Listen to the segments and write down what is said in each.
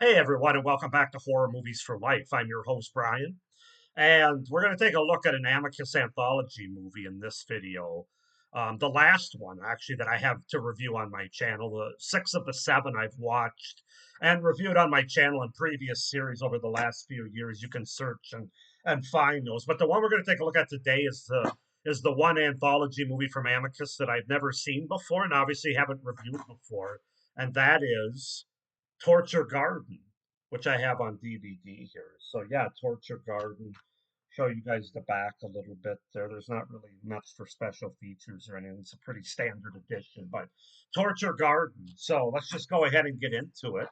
Hey everyone, and welcome back to Horror Movies for Life. I'm your host, Brian, and we're going to take a look at an Amicus Anthology movie in this video. The last one, actually, that I have to review on my channel. The six of the seven I've watched and reviewed on my channel in previous series over the last few years. You can search and find those. But the one we're going to take a look at today is the one anthology movie from Amicus that I've never seen before and obviously haven't reviewed before, and that is Torture Garden, which I have on DVD here. So yeah, Torture Garden. Show you guys the back a little bit there. There's not really much for special features or anything. It's a pretty standard edition, but Torture Garden. So let's just go ahead and get into it.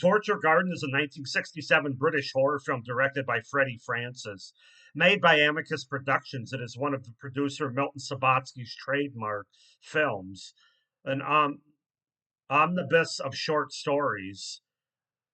Torture Garden is a 1967 British horror film directed by Freddie Francis, made by Amicus Productions. It is one of the producer Milton Subotsky's trademark films, an omnibus of short stories,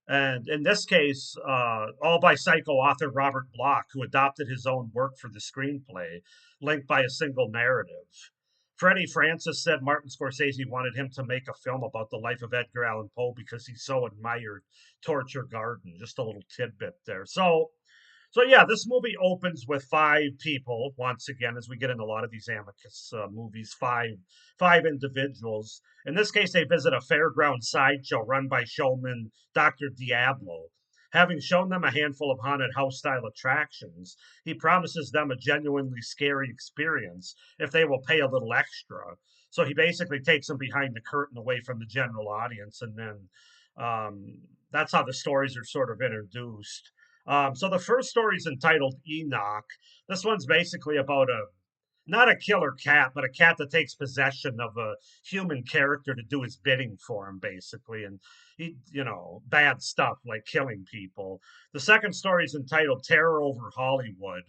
and in this case, all by psycho author Robert Bloch, who adopted his own work for the screenplay, linked by a single narrative. Freddie Francis said Martin Scorsese wanted him to make a film about the life of Edgar Allan Poe because he so admired Torture Garden. Just a little tidbit there. So yeah, this movie opens with five people once again, as we get in a lot of these Amicus movies. Five individuals. In this case, they visit a fairground sideshow run by showman Dr. Diablo. Having shown them a handful of haunted house-style attractions, he promises them a genuinely scary experience if they will pay a little extra. So he basically takes them behind the curtain, away from the general audience, and then that's how the stories are sort of introduced. So the first story is entitled Enoch. This one's basically about a not a killer cat, but a cat that takes possession of a human character to do his bidding for him, basically, and bad stuff like killing people. The second story is entitled Terror Over Hollywood.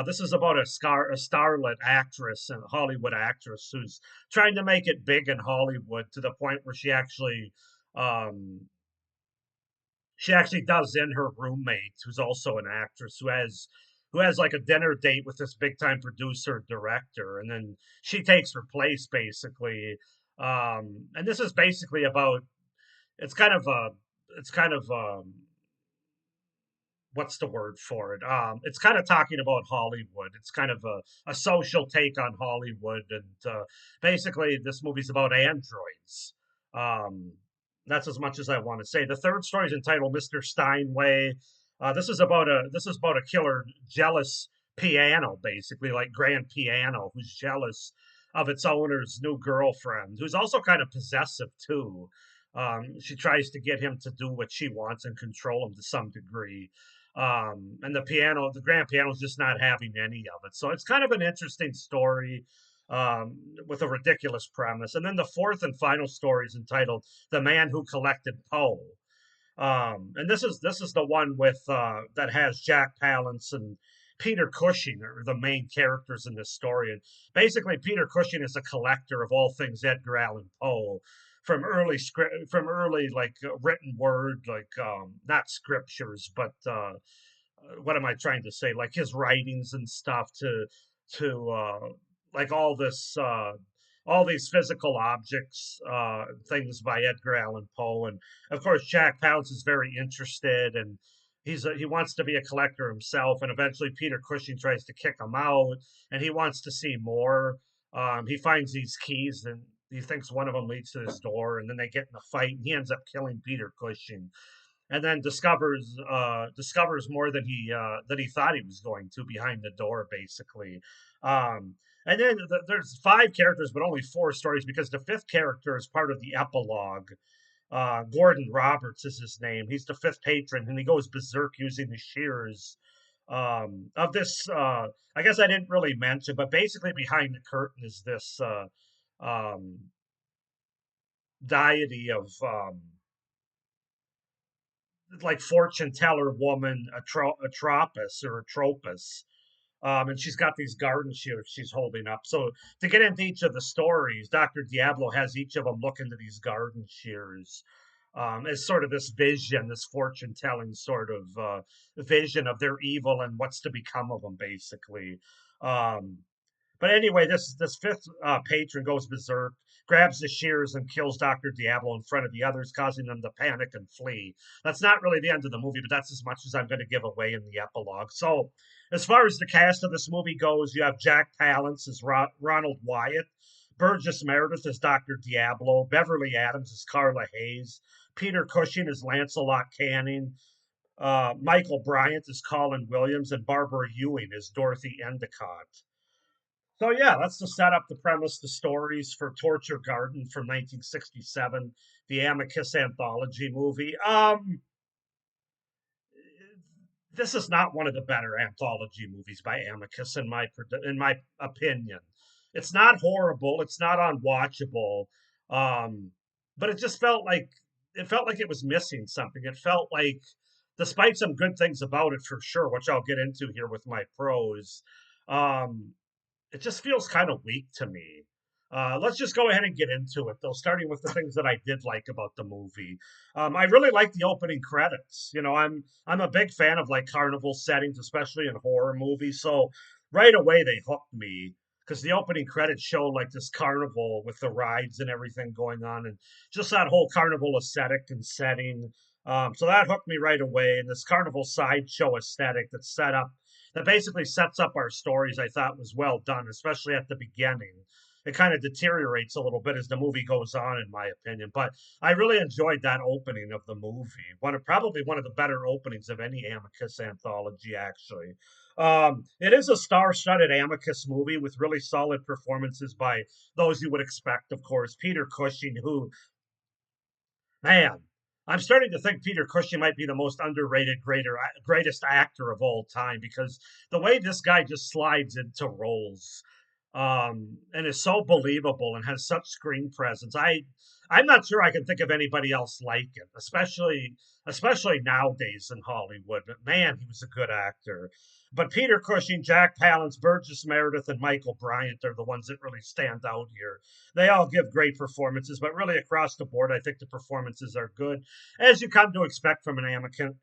This is about a starlet actress and Hollywood actress who's trying to make it big in Hollywood to the point where um, she actually does in her roommate, who's also an actress, who has like a dinner date with this big time producer director, and then she takes her place basically. And this is basically about it's kind of a it's kind of what's the word for it? It's kind of talking about Hollywood. It's kind of a social take on Hollywood, and basically this movie's about androids. Um, that's as much as I want to say. The third story is entitled Mr. Steinway. This is about a killer jealous piano, basically like grand piano, who's jealous of its owner's new girlfriend, who's also kind of possessive too. She tries to get him to do what she wants and control him to some degree. And the grand piano is just not having any of it. So it's kind of an interesting story, with a ridiculous premise. And then the fourth and final story is entitled "The Man Who Collected Poe." And this is the one with that has Jack Palance and Peter Cushing are the main characters in this story. And basically, Peter Cushing is a collector of all things Edgar Allan Poe, from early like written word, like not scriptures, but what am I trying to say? Like his writings and stuff to like all these physical objects, things by Edgar Allan Poe, and of course Jack Palance is very interested, and he wants to be a collector himself, and eventually Peter Cushing tries to kick him out, and he wants to see more. He finds these keys, and he thinks one of them leads to this door, and then they get in a fight, and he ends up killing Peter Cushing, and then discovers more than he thought he was going to behind the door, basically. Um, and then there's five characters, but only four stories because the fifth character is part of the epilogue. Gordon Roberts is his name. He's the fifth patron, and he goes berserk using the shears of this. I guess I didn't really mention, but basically behind the curtain is this um, deity of like fortune teller woman, Atropos or Atropos. And she's got these garden shears she's holding up. So to get into each of the stories, Dr. Diablo has each of them look into these garden shears, as sort of this vision, this fortune telling sort of vision of their evil and what's to become of them, basically. Um, but anyway, this fifth patron goes berserk, grabs the shears and kills Dr. Diablo in front of the others, causing them to panic and flee. That's not really the end of the movie, but that's as much as I'm going to give away in the epilogue. So, as far as the cast of this movie goes, you have Jack Palance as Ronald Wyatt, Burgess Meredith as Dr. Diablo, Beverly Adams as Carla Hayes, Peter Cushing as Lancelot Canning, Michael Bryant as Colin Williams, and Barbara Ewing as Dorothy Endicott. So yeah, that's to set up the premise, the stories for Torture Garden from 1967, the Amicus Anthology movie. This is not one of the better anthology movies by Amicus in my opinion. It's not horrible, it's not unwatchable, um, but it felt like it was missing something. It felt like, despite some good things about it for sure, which I'll get into here with my pros, um, it just feels kind of weak to me. Let's just go ahead and get into it, though, starting with the things that I did like about the movie. I really like the opening credits. I'm a big fan of like carnival settings, especially in horror movies. So right away they hooked me because the opening credits show like this carnival with the rides and everything going on, and just that whole carnival aesthetic and setting. So that hooked me right away. And this carnival sideshow aesthetic that's set up that basically sets up our stories, I thought was well done, especially at the beginning. It kind of deteriorates a little bit as the movie goes on, in my opinion. But I really enjoyed that opening of the movie. Probably one of the better openings of any Amicus anthology, actually. It is a star-studded Amicus movie with really solid performances by those you would expect, of course. Peter Cushing, who, man, I'm starting to think Peter Cushing might be the most underrated, greatest actor of all time, because the way this guy just slides into roles, and is so believable and has such screen presence. I'm not sure I can think of anybody else like him, especially nowadays in Hollywood. But man, he was a good actor. But Peter Cushing, Jack Palance, Burgess Meredith, and Michael Bryant are the ones that really stand out here. They all give great performances, but really across the board, I think the performances are good, as you come to expect from an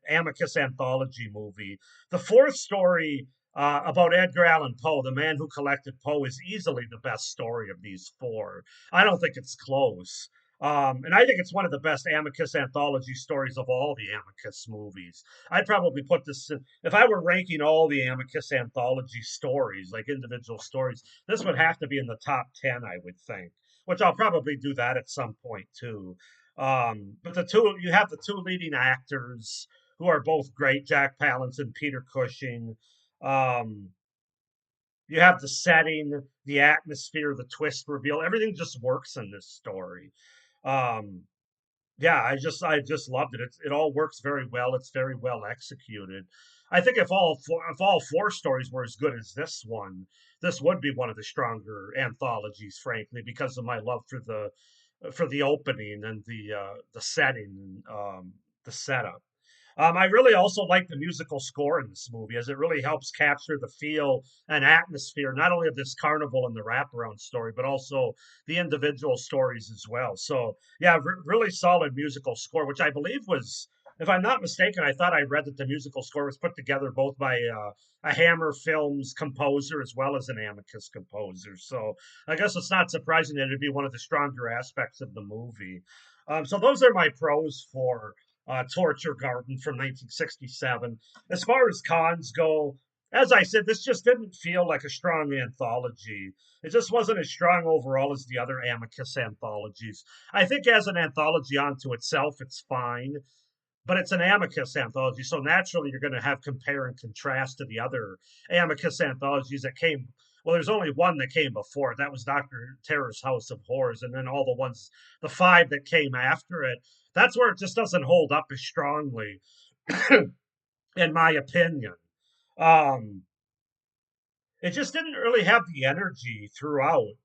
Amicus anthology movie. The fourth story, about Edgar Allan Poe, the man who collected Poe, is easily the best story of these four. I don't think it's close. And I think it's one of the best Amicus anthology stories of all the Amicus movies. I'd probably put this in, if I were ranking all the Amicus anthology stories, like individual stories, this would have to be in the top 10, I would think, which I'll probably do that at some point too. But you have the two leading actors who are both great, Jack Palance and Peter Cushing. Um, you have the setting, the atmosphere, the twist reveal. Everything just works in this story. Um, yeah, I just loved it. It all works very well. It's very well executed. I think if all four stories were as good as this one, this would be one of the stronger anthologies, frankly, because of my love for the opening and the setting, the setup. I really also like the musical score in this movie, as it really helps capture the feel and atmosphere, not only of this carnival and the wraparound story, but also the individual stories as well. So, yeah, really solid musical score, which I believe was, if I'm not mistaken, I thought I read that the musical score was put together both by a Hammer Films composer as well as an Amicus composer. So, I guess it's not surprising that it'd be one of the stronger aspects of the movie. So, those are my pros for Torture Garden from 1967. As far as cons go, as I said, this just didn't feel like a strong anthology. It just wasn't as strong overall as the other Amicus anthologies. I think as an anthology unto itself, it's fine, but it's an Amicus anthology, so naturally you're going to have compare and contrast to the other Amicus anthologies that came. Well, there's only one that came before it. That was Dr. Terror's House of Horrors, and then all the five that came after it. That's where it just doesn't hold up as strongly, in my opinion. Um, it just didn't really have the energy throughout.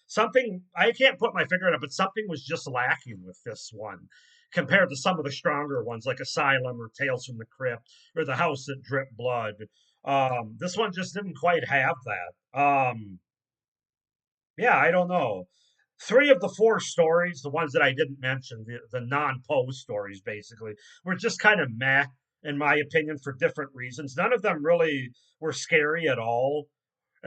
Something, I can't put my finger on it, but something was just lacking with this one compared to some of the stronger ones like Asylum or Tales from the Crypt or The House That Dripped Blood. This one just didn't quite have that. Yeah, I don't know. Three of the four stories, the ones that I didn't mention, the non-Poe stories, basically, were just kind of meh, in my opinion, for different reasons. None of them really were scary at all,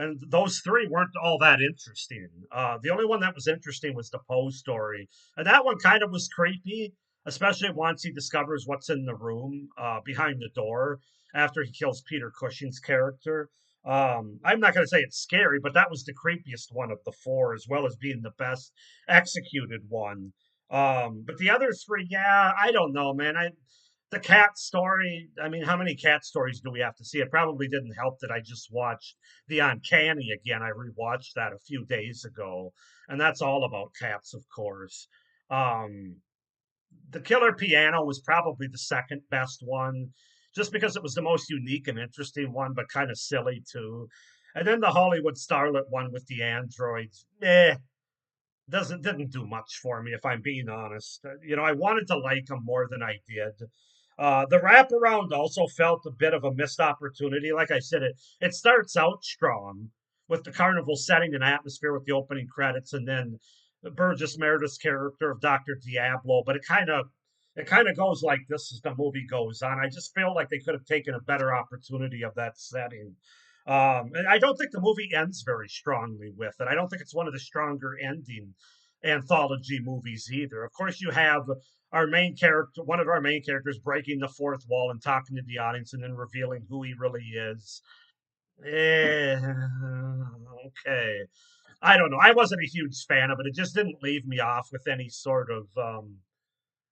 and those three weren't all that interesting. The only one that was interesting was the Poe story, and that one kind of was creepy, especially once he discovers what's in the room behind the door after he kills Peter Cushing's character. I'm not going to say it's scary, but that was the creepiest one of the four, as well as being the best executed one. But the other three, yeah, I don't know, man. The cat story, I mean, how many cat stories do we have to see? It probably didn't help that I just watched The Uncanny again. I rewatched that a few days ago, and that's all about cats, of course. Um, the Killer Piano was probably the second best one, just because it was the most unique and interesting one, but kind of silly too. And then the Hollywood Starlet one with the androids, didn't do much for me if I'm being honest. I wanted to like him more than I did. The wraparound also felt a bit of a missed opportunity. Like I said, it starts out strong with the carnival setting and atmosphere with the opening credits, and then Burgess Meredith's character of Doctor Diablo. But it kind of goes like this as the movie goes on. I just feel like they could have taken a better opportunity of that setting. And I don't think the movie ends very strongly with it. I don't think it's one of the stronger ending anthology movies either. Of course, you have our main character, one of our main characters, breaking the fourth wall and talking to the audience and then revealing who he really is. Eh, okay. I don't know. I wasn't a huge fan of it. It just didn't leave me off with any sort of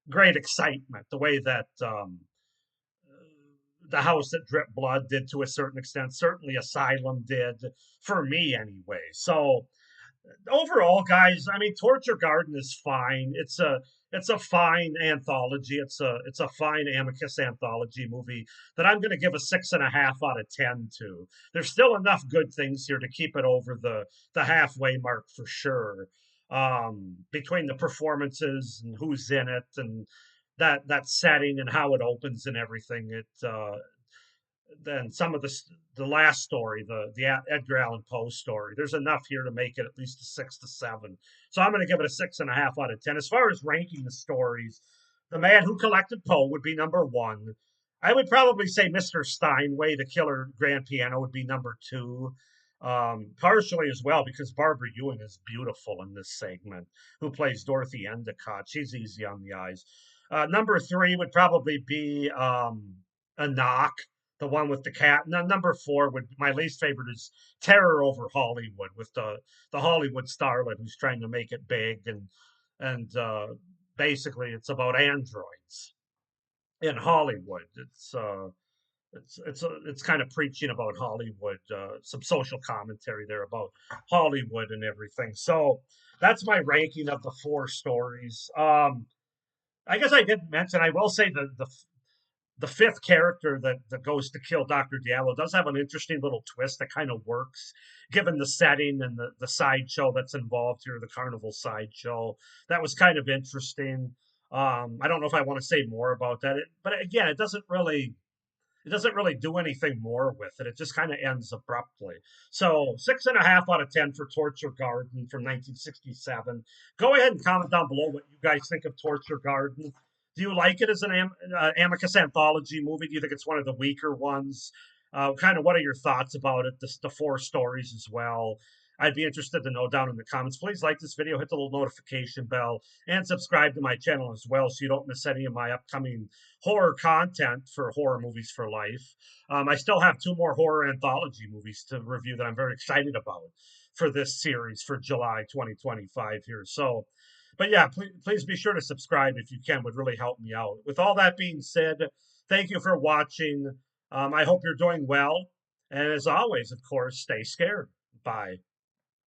great excitement, the way that the House That Dripped Blood did to a certain extent. Certainly, Asylum did for me anyway. So overall, guys, I mean, Torture Garden is fine. It's a fine anthology. It's a fine Amicus Anthology movie that I'm going to give a 6.5 out of 10 to. There's still enough good things here to keep it over the halfway mark for sure. Between the performances and who's in it and that setting and how it opens and everything, then some of the last story, the Edgar Allan Poe story. There's enough here to make it at least a 6 to 7. So I'm going to give it a 6.5 out of 10. As far as ranking the stories, The Man Who Collected Poe would be number one. I would probably say Mr. Steinway, the Killer Grand Piano, would be number two. Partially as well because Barbara Ewing is beautiful in this segment, who plays Dorothy Endicott. She's easy on the eyes. Number three would probably be a knock, the one with the cat. And then number four would my least favorite is Terror Over Hollywood with the Hollywood starlet who's trying to make it big and basically it's about androids in Hollywood. It's kind of preaching about Hollywood, some social commentary there about Hollywood and everything. So that's my ranking of the four stories. I guess I didn't mention. I will say the fifth character that goes to kill Dr. Diablo does have an interesting little twist that kind of works given the setting and the sideshow that's involved here, the carnival sideshow. That was kind of interesting. I don't know if I want to say more about that, but again, it doesn't really do anything more with it. It just kind of ends abruptly. So 6.5 out of 10 for Torture Garden from 1967. Go ahead and comment down below what you guys think of Torture Garden. Do you like it as an Amicus Anthology movie? Do you think it's one of the weaker ones? Kind of what are your thoughts about it? The four stories as well. I'd be interested to know down in the comments. Please like this video, hit the little notification bell, and subscribe to my channel as well so you don't miss any of my upcoming horror content for Horror Movies for Life. I still have two more horror anthology movies to review that I'm very excited about for this series for July 2025 here. So, but yeah, please be sure to subscribe if you can. Would really help me out. With all that being said, thank you for watching. I hope you're doing well. And as always, of course, stay scared. Bye.